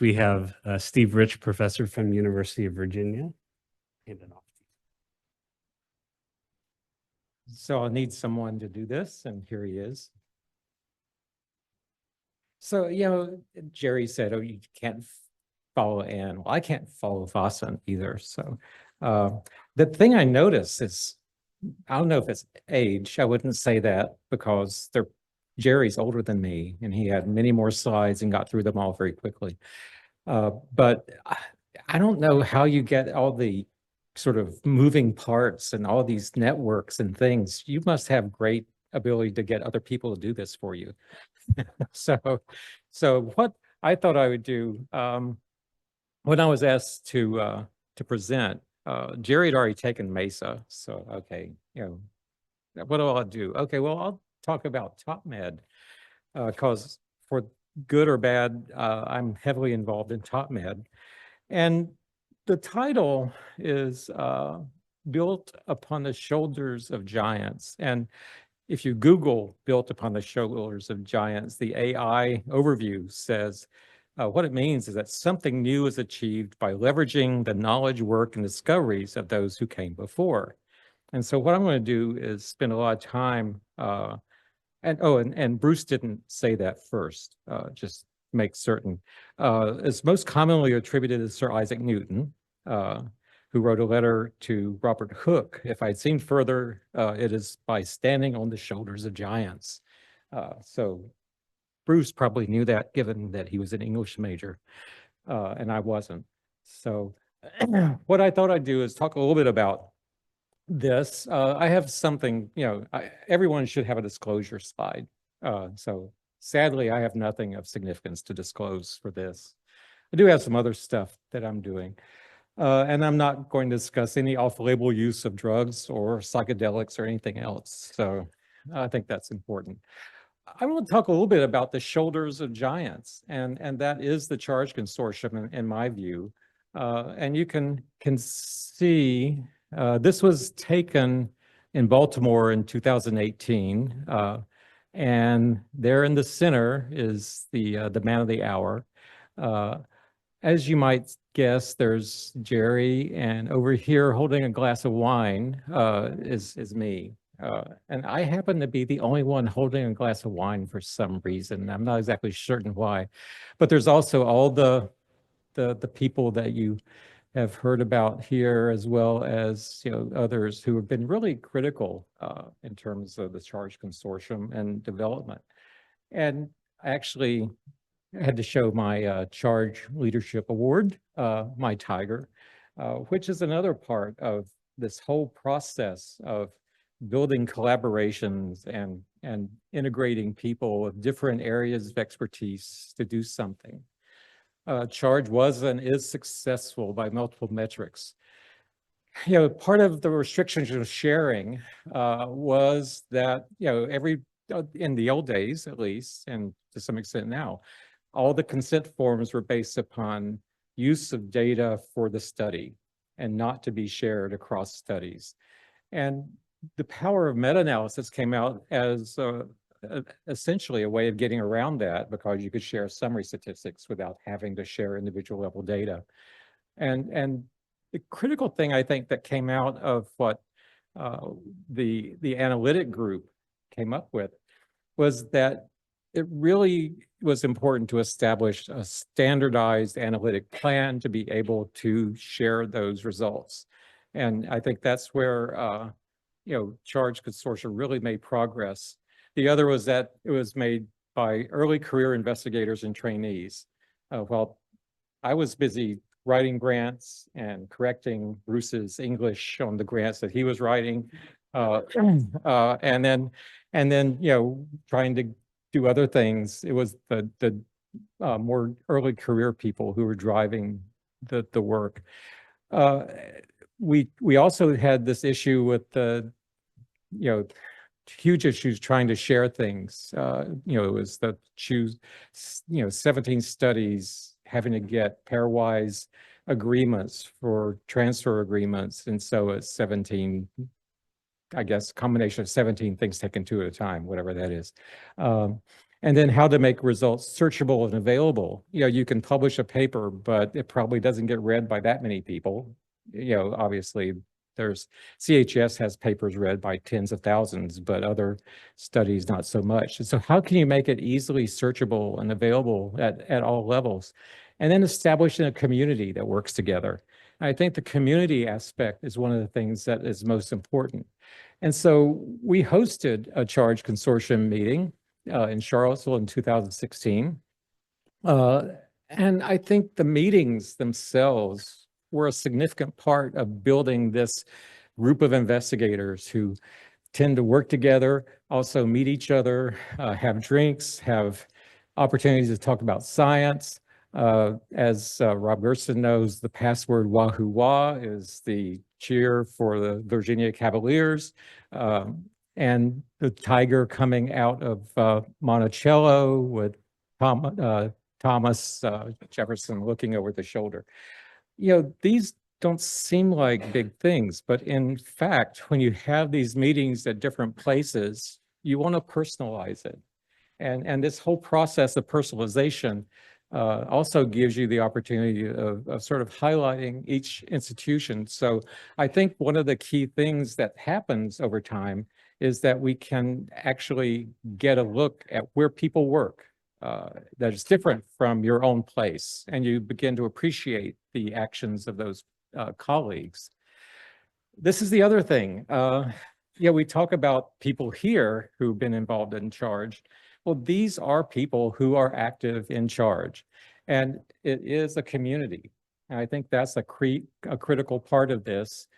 We have Steve Rich, professor from University of Virginia. Hand it off. So I'll need someone to do this, and here he is. So, Jerry said, oh, you can't follow Ann. Well, I can't follow Fossen either. So the thing I notice is, I don't know if it's age. I wouldn't say that because Jerry's older than me, and he had many more slides and got through them all very quickly. But I don't know how you get all the sort of moving parts and all these networks and things. You must have great ability to get other people to do this for you. So what I thought I would do, when I was asked to present, Jerry had already taken Mesa. So, okay, what do I do? Okay, well, I'll talk about TopMed, because for good or bad, I'm heavily involved in TopMed. And the title is Built Upon the Shoulders of Giants. And if you Google Built Upon the Shoulders of Giants, the AI overview says what it means is that something new is achieved by leveraging the knowledge, work, and discoveries of those who came before. And so what I'm going to do is spend a lot of time, and Bruce didn't say that first, just make certain. It's most commonly attributed to Sir Isaac Newton, who wrote a letter to Robert Hooke. If I'd seen further, it is by standing on the shoulders of giants. So Bruce probably knew that, given that he was an English major, and I wasn't. So what I thought I'd do is talk a little bit about this. I have something, everyone should have a disclosure slide. So sadly, I have nothing of significance to disclose for this. I do have some other stuff that I'm doing. And I'm not going to discuss any off-label use of drugs or psychedelics or anything else. So I think that's important. I want to talk a little bit about the shoulders of giants, and that is the CHARGE Consortium in my view. And you can see this was taken in Baltimore in 2018. And there in the center is the man of the hour. As you might guess, there's Jerry, and over here holding a glass of wine is me. And I happen to be the only one holding a glass of wine for some reason. I'm not exactly certain why, but there's also all the people that you have heard about here, as well as others who have been really critical in terms of the CHARGE Consortium and development. And actually, I had to show my CHARGE Leadership Award, my Tiger, which is another part of this whole process of building collaborations and integrating people with different areas of expertise to do something. CHARGE was and is successful by multiple metrics. Part of the restrictions of sharing was that, in the old days at least, and to some extent now, all the consent forms were based upon use of data for the study and not to be shared across studies. And the power of meta-analysis came out as essentially a way of getting around that, because you could share summary statistics without having to share individual level data. And the critical thing, I think, that came out of what the analytic group came up with was that it really was important to establish a standardized analytic plan to be able to share those results. And I think that's where, CHARGE Consortium really made progress. The other was that it was made by early career investigators and trainees. While I was busy writing grants and correcting Bruce's English on the grants that he was writing, and then trying to do other things. It was the more early career people who were driving the work. We also had this issue with the huge issues trying to share things. It was the 17 studies having to get pairwise agreements for transfer agreements, and so it's 17. I guess combination of 17 things taken two at a time, whatever that is. And then how to make results searchable and available. You can publish a paper, but it probably doesn't get read by that many people. Obviously there's CHS has papers read by tens of thousands, but other studies not so much. And so how can you make it easily searchable and available at all levels? And then establishing a community that works together. I think the community aspect is one of the things that is most important. And so we hosted a Charge Consortium meeting in Charlottesville in 2016. And I think the meetings themselves were a significant part of building this group of investigators who tend to work together, also meet each other, have drinks, have opportunities to talk about science. As Rob Gersten knows, the password Wahoo Wah is the cheer for the Virginia Cavaliers. And the tiger coming out of Monticello with Thomas Jefferson looking over the shoulder. These don't seem like big things, but in fact, when you have these meetings at different places, you want to personalize it. And this whole process of personalization also gives you the opportunity of sort of highlighting each institution. So I think one of the key things that happens over time is that we can actually get a look at where people work that is different from your own place, and you begin to appreciate the actions of those colleagues. This is the other thing. We talk about people here who've been involved in Charge. Well, these are people who are active in Charge, and it is a community. And I think that's a critical part of this.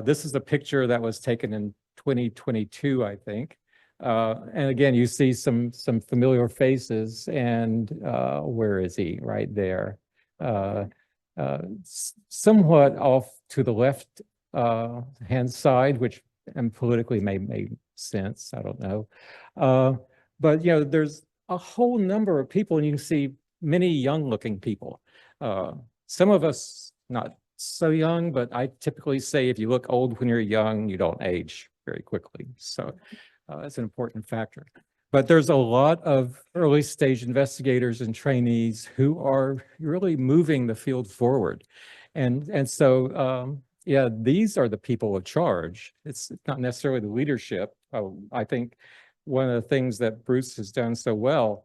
This is a picture that was taken in 2022, I think. And again, you see some familiar faces, and where is he? Right there. Somewhat off to the left hand side, which and politically may make sense. I don't know. But there's a whole number of people, and you can see many young-looking people. Some of us not so young, but I typically say if you look old when you're young, you don't age very quickly. So that's an important factor. But there's a lot of early stage investigators and trainees who are really moving the field forward. And so, these are the people of Charge. It's not necessarily the leadership. I think one of the things that Bruce has done so well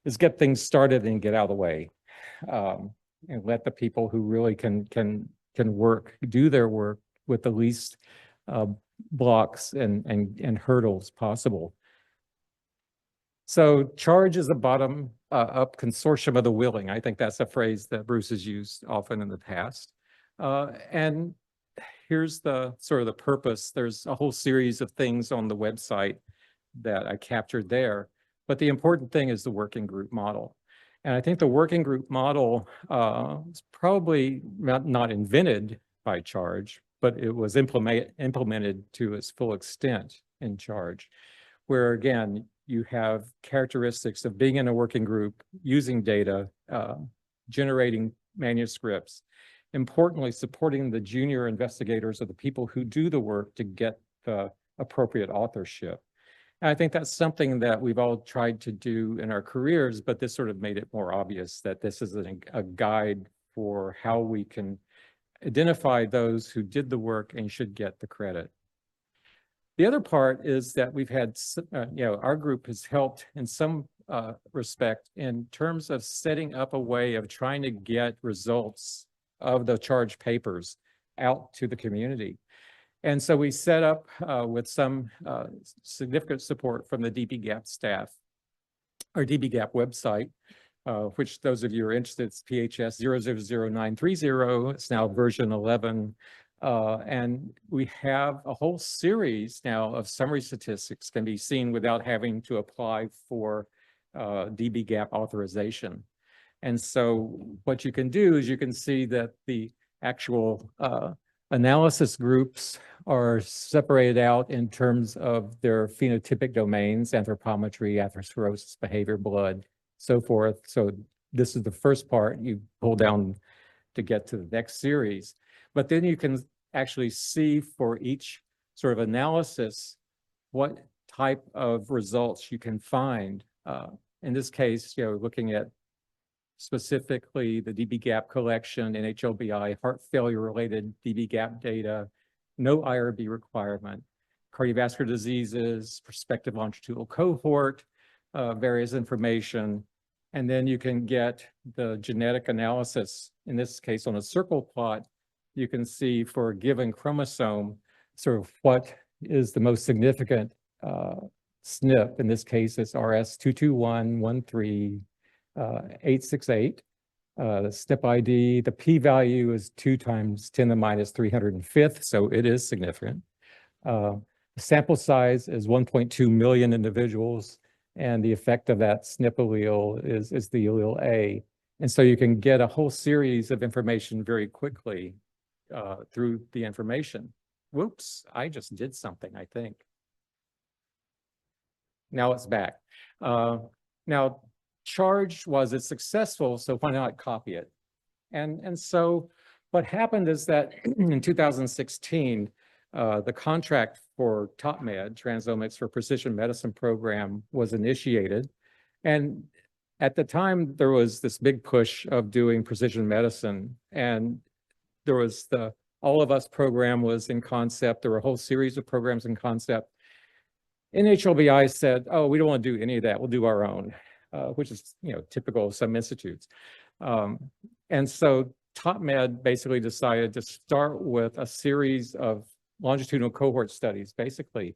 is get things started and get out of the way, and let the people who really can work, do their work with the least blocks and hurdles possible. So Charge is a bottom up consortium of the willing. I think that's a phrase that Bruce has used often in the past. And here's the sort of the purpose. There's a whole series of things on the website that I captured there, but the important thing is the working group model. And I think the working group model is probably not invented by Charge, but it was implemented to its full extent in Charge, where again, you have characteristics of being in a working group, using data, generating manuscripts, importantly, supporting the junior investigators or the people who do the work to get the appropriate authorship. And I think that's something that we've all tried to do in our careers, but this sort of made it more obvious that this is a guide for how we can identify those who did the work and should get the credit. The other part is that we've had, our group has helped in some respect in terms of setting up a way of trying to get results of the Charge papers out to the community. And so we set up with some significant support from the dbGaP staff, our dbGaP website, which those of you who are interested, it's PHS 000930. It's now version 11. And we have a whole series now of summary statistics can be seen without having to apply for dbGaP authorization. And so what you can do is you can see that the actual analysis groups are separated out in terms of their phenotypic domains, anthropometry, atherosclerosis, behavior, blood, so forth. So this is the first part you pull down to get to the next series. But then you can actually see for each sort of analysis what type of results you can find. in this case, looking at specifically the dB-GAP collection, NHLBI, heart failure-related dB-GAP data, no IRB requirement, cardiovascular diseases, prospective longitudinal cohort, various information, and then you can get the genetic analysis. In this case, on a circle plot, you can see for a given chromosome, sort of what is the most significant SNP. In this case, it's RS22113. 868. The SNP ID, the p-value is 2 × 10⁻³ so it is significant. The sample size is 1.2 million individuals, and the effect of that SNP allele is the allele A. And so you can get a whole series of information very quickly through the information. Whoops, I just did something, I think. Now it's back. Now, charge was it successful, so why not copy it? And so what happened is that in 2016, the contract for TopMed, Transomics for Precision Medicine program, was initiated. And at the time, there was this big push of doing precision medicine. And there was the All of Us program was in concept. There were a whole series of programs in concept. NHLBI said, oh, we don't want to do any of that. We'll do our own. Which is typical of some institutes. And so TopMed basically decided to start with a series of longitudinal cohort studies, basically,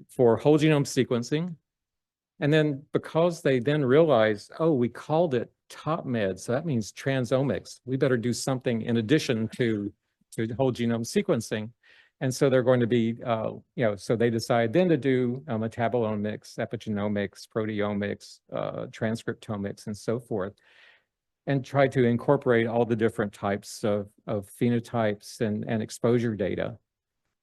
for whole genome sequencing. And then because they then realized, oh, we called it TopMed, so that means transomics. We better do something in addition to whole genome sequencing. And so they're going to be, so they decide then to do metabolomics, epigenomics, proteomics, transcriptomics, and so forth, and try to incorporate all the different types of phenotypes and exposure data.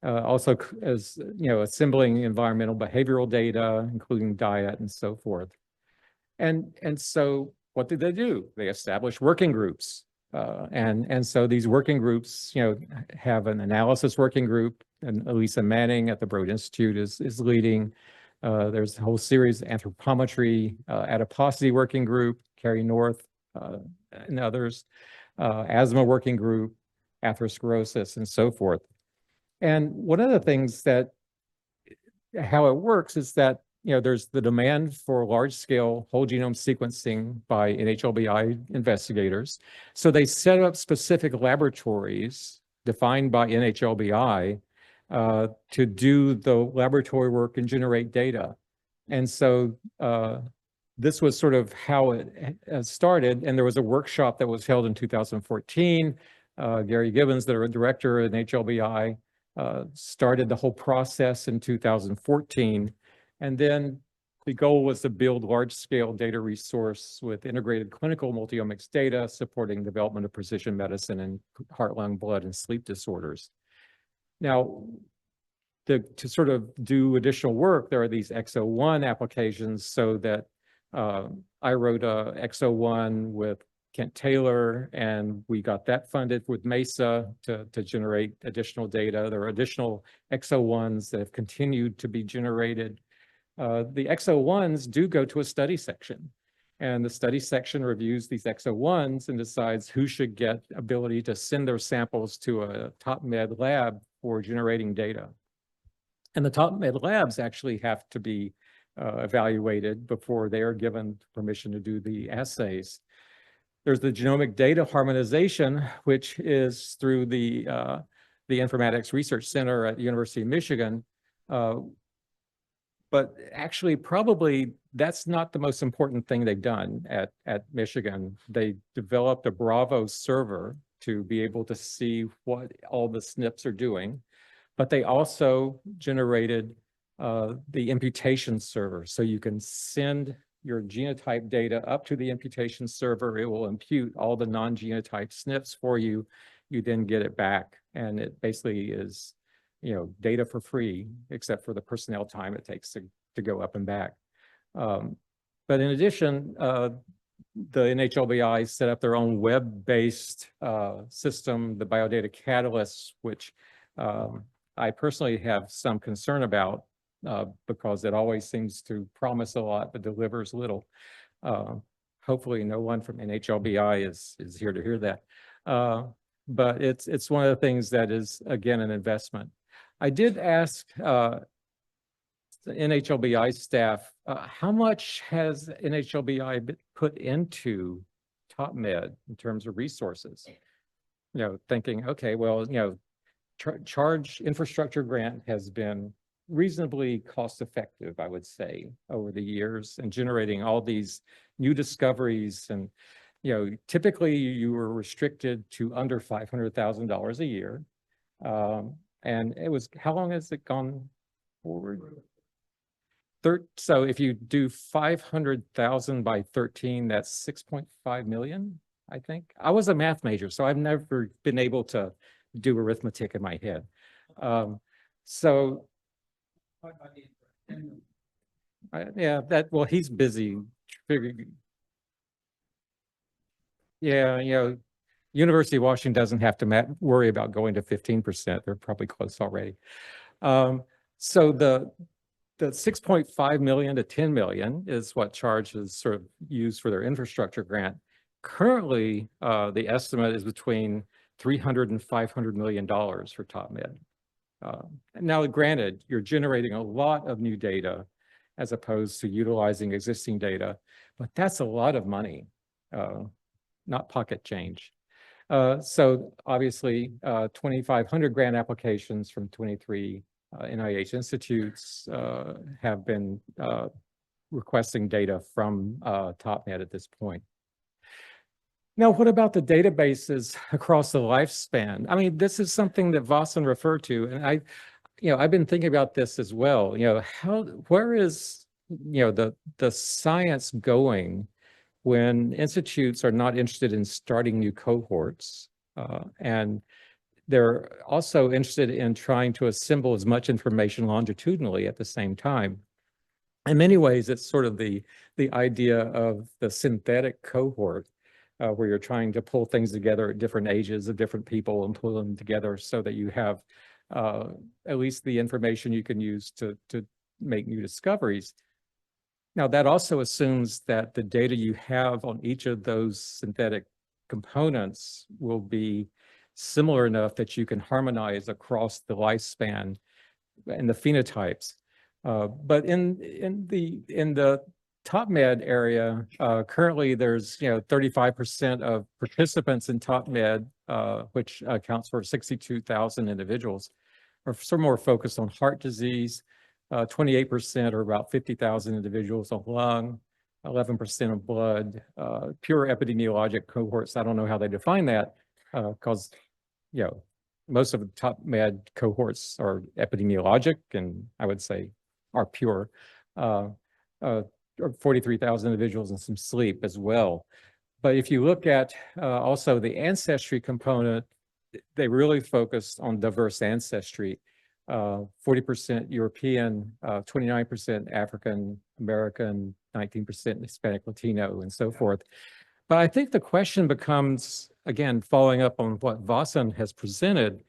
Also, as assembling environmental behavioral data, including diet and so forth. And so what did they do? They established working groups. And so these working groups, have an analysis working group, and Elisa Manning at the Broad Institute is leading. There's a whole series of anthropometry, adiposity working group, Carrie North and others, asthma working group, atherosclerosis, and so forth. And one of the things how it works is that there's the demand for large-scale whole genome sequencing by NHLBI investigators. So they set up specific laboratories defined by NHLBI to do the laboratory work and generate data. And so this was sort of how it started. And there was a workshop that was held in 2014. Gary Gibbons, the director at NHLBI, started the whole process in 2014. And then the goal was to build large-scale data resource with integrated clinical multiomics data supporting development of precision medicine in heart, lung, blood, and sleep disorders. Now, to sort of do additional work, there are these X01 applications, so that I wrote a X01 with Kent Taylor, and we got that funded with MESA to generate additional data. There are additional X01s that have continued to be generated. The X01s do go to a study section, and the study section reviews these X01s and decides who should get ability to send their samples to a TopMed lab for generating data. And the TopMed labs actually have to be evaluated before they are given permission to do the assays. There's the genomic data harmonization, which is through the Informatics Research Center at the University of Michigan. But actually, probably that's not the most important thing they've done at Michigan. They developed a Bravo server to be able to see what all the SNPs are doing, but they also generated the imputation server. So you can send your genotype data up to the imputation server. It will impute all the non-genotype SNPs for you. You then get it back, and it basically is data for free, except for the personnel time it takes to go up and back. But in addition, the NHLBI set up their own web-based system, the Biodata Catalyst, which I personally have some concern about because it always seems to promise a lot but delivers little. Hopefully no one from NHLBI is here to hear that. But it's one of the things that is, again, an investment. I did ask the NHLBI staff, how much has NHLBI put into top med in terms of resources? You know, thinking, okay, well, you know, charge infrastructure grant has been reasonably cost effective, I would say, over the years, and generating all these new discoveries. And, you know, typically you were restricted to under $500,000 a year. And it was, how long has it gone forward? So if you do 500,000 by 13, that's 6.5 million, I think. I was a math major, so I've never been able to do arithmetic in my head. So yeah, well, he's busy figuring. Yeah, you know, University of Washington doesn't have to worry about going to 15%. They're probably close already. So the 6.5 million to 10 million is what CHARGE is sort of used for their infrastructure grant. Currently, the estimate is between $300 and $500 million for top med. Now, granted, you're generating a lot of new data as opposed to utilizing existing data, but that's a lot of money, not pocket change. So obviously, 2,500 grant applications from 23 NIH institutes have been requesting data from top med at this point. Now, what about the databases across the lifespan? I mean, this is something that Vasan referred to, and I've been thinking about this as well. You know, where is, you know, the science going when institutes are not interested in starting new cohorts, and they're also interested in trying to assemble as much information longitudinally at the same time? In many ways, it's sort of the idea of the synthetic cohort, where you're trying to pull things together at different ages of different people and pull them together so that you have at least the information you can use to make new discoveries. Now, that also assumes that the data you have on each of those synthetic components will be similar enough that you can harmonize across the lifespan and the phenotypes. But in the top med area, currently there's 35% of participants in top med, which accounts for 62,000 individuals, are some more focused on heart disease. 28% or about 50,000 individuals on lung, 11% of blood, pure epidemiologic cohorts. I don't know how they define that, because most of the top med cohorts are epidemiologic, and I would say are pure. 43,000 individuals and some sleep as well. But if you look at also the ancestry component, they really focus on diverse ancestry. 40% European, 29% African American, 19% Hispanic Latino, and so forth. But I think the question becomes, again, following up on what Vasan has presented,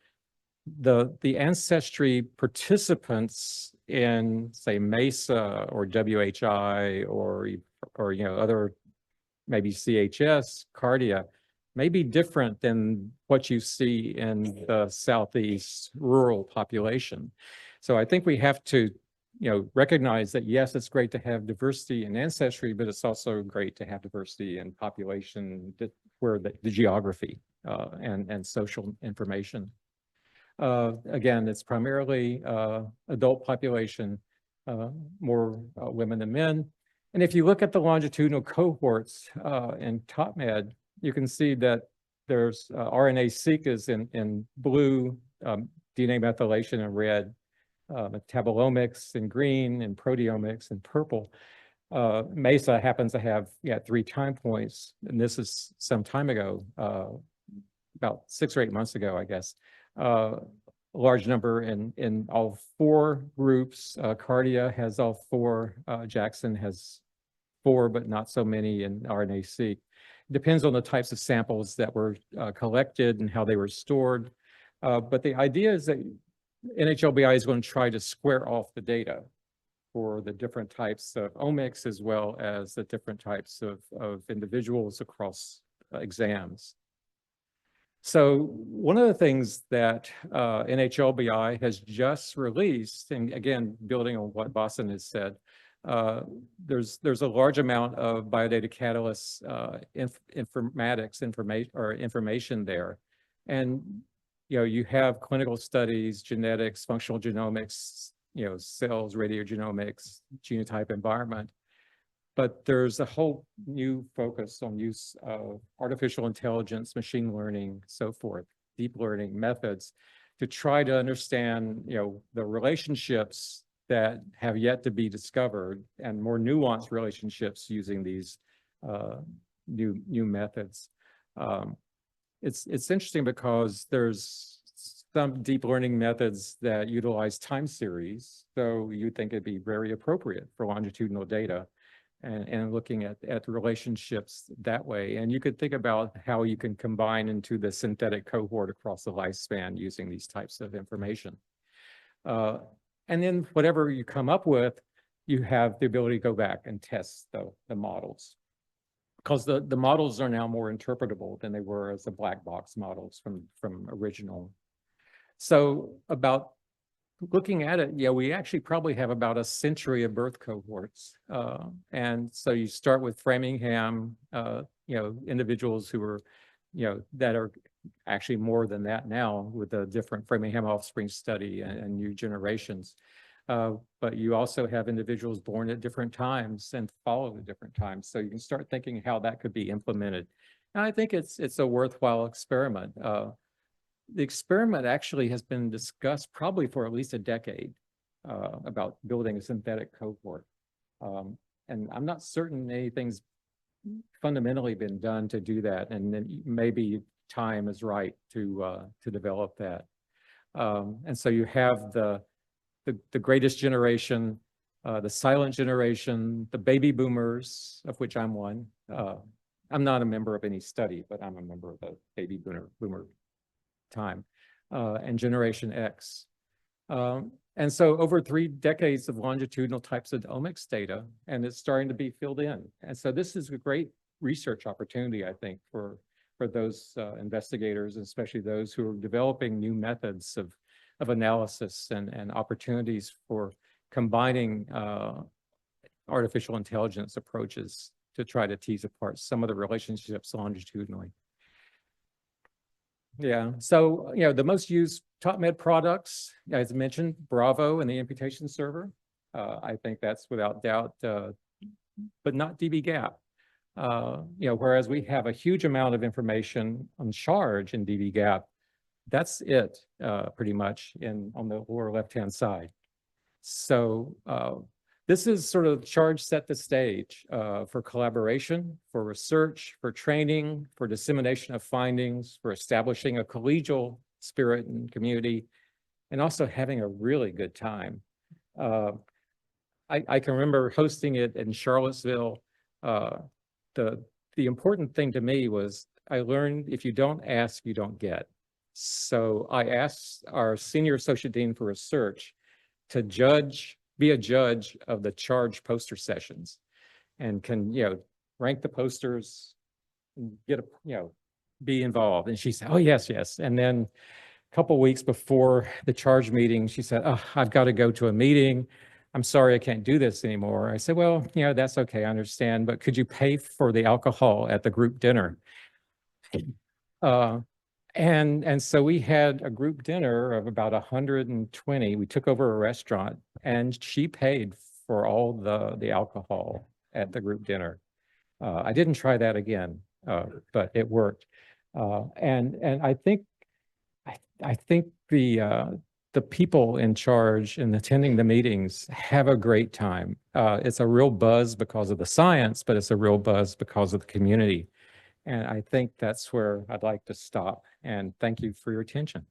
the ancestry participants in, say, MESA or WHI or other, maybe CHS, Cardia, may be different than what you see in the Southeast rural population. So I think we have to, recognize that, yes, it's great to have diversity in ancestry, but it's also great to have diversity in population, where the geography and social information. Again, it's primarily adult population, more women than men. And if you look at the longitudinal cohorts in top med, you can see that there's RNA-seq is in blue, DNA methylation in red, metabolomics in green, and proteomics in purple. MESA happens to have 3 time points, and this is some time ago, about 6 or 8 months ago, I guess. A large number in all 4 groups. Cardia has all 4. Jackson has 4, but not so many in RNA-seq. Depends on the types of samples that were collected and how they were stored. But the idea is that NHLBI is going to try to square off the data. for the different types of omics as well as the different types of individuals across exams. So one of the things that NHLBI has just released, and again, building on what Boston has said, there's a large amount of biodata catalysts information there. And you have clinical studies, genetics, functional genomics, cells, radiogenomics, genotype, environment. But there's a whole new focus on use of artificial intelligence, machine learning, so forth, deep learning methods to try to understand, the relationships that have yet to be discovered and more nuanced relationships using these new methods. It's interesting because there's some deep learning methods that utilize time series, so you'd think it'd be very appropriate for longitudinal data. And looking at the relationships that way. And you could think about how you can combine into the synthetic cohort across the lifespan using these types of information. And then whatever you come up with, you have the ability to go back and test the models. Because the models are now more interpretable than they were as the black box models from original. So about looking at it, we actually probably have about a century of birth cohorts. And so you start with Framingham, individuals who are, that are actually more than that now with the different Framingham offspring study and new generations. But you also have individuals born at different times and followed at different times. So you can start thinking how that could be implemented. And I think it's a worthwhile experiment. The experiment actually has been discussed probably for at least a decade about building a synthetic cohort. And I'm not certain anything's fundamentally been done to do that. And then maybe time is right to develop that. And so you have the greatest generation, the silent generation, the baby boomers, of which I'm one. I'm not a member of any study, but I'm a member of the baby boomer time, and Generation X. And so over 3 decades of longitudinal types of omics data, and it's starting to be filled in. And so this is a great research opportunity, I think, for those investigators, especially those who are developing new methods of analysis and opportunities for combining artificial intelligence approaches to try to tease apart some of the relationships longitudinally. Yeah, so, the most used top med products, as mentioned, Bravo and the imputation server. I think that's without doubt, but not dbGaP. Whereas we have a huge amount of information on charge in dbGaP, that's it pretty much on the lower left-hand side. So this is sort of charge set the stage for collaboration, for research, for training, for dissemination of findings, for establishing a collegial spirit and community, and also having a really good time. I can remember hosting it in Charlottesville. The important thing to me was I learned if you don't ask, you don't get. So I asked our senior associate dean for research to be a judge of the charge poster sessions, and can, rank the posters and be involved. And she said, oh, yes. And then a couple of weeks before the charge meeting, she said, oh, I've got to go to a meeting. I'm sorry, I can't do this anymore. I said, well, that's okay, I understand, but could you pay for the alcohol at the group dinner? And so we had a group dinner of about 120. We took over a restaurant, and she paid for all the alcohol at the group dinner. I didn't try that again, but it worked. And I think the people in charge and attending the meetings have a great time. It's a real buzz because of the science, but it's a real buzz because of the community. And I think that's where I'd like to stop. And thank you for your attention.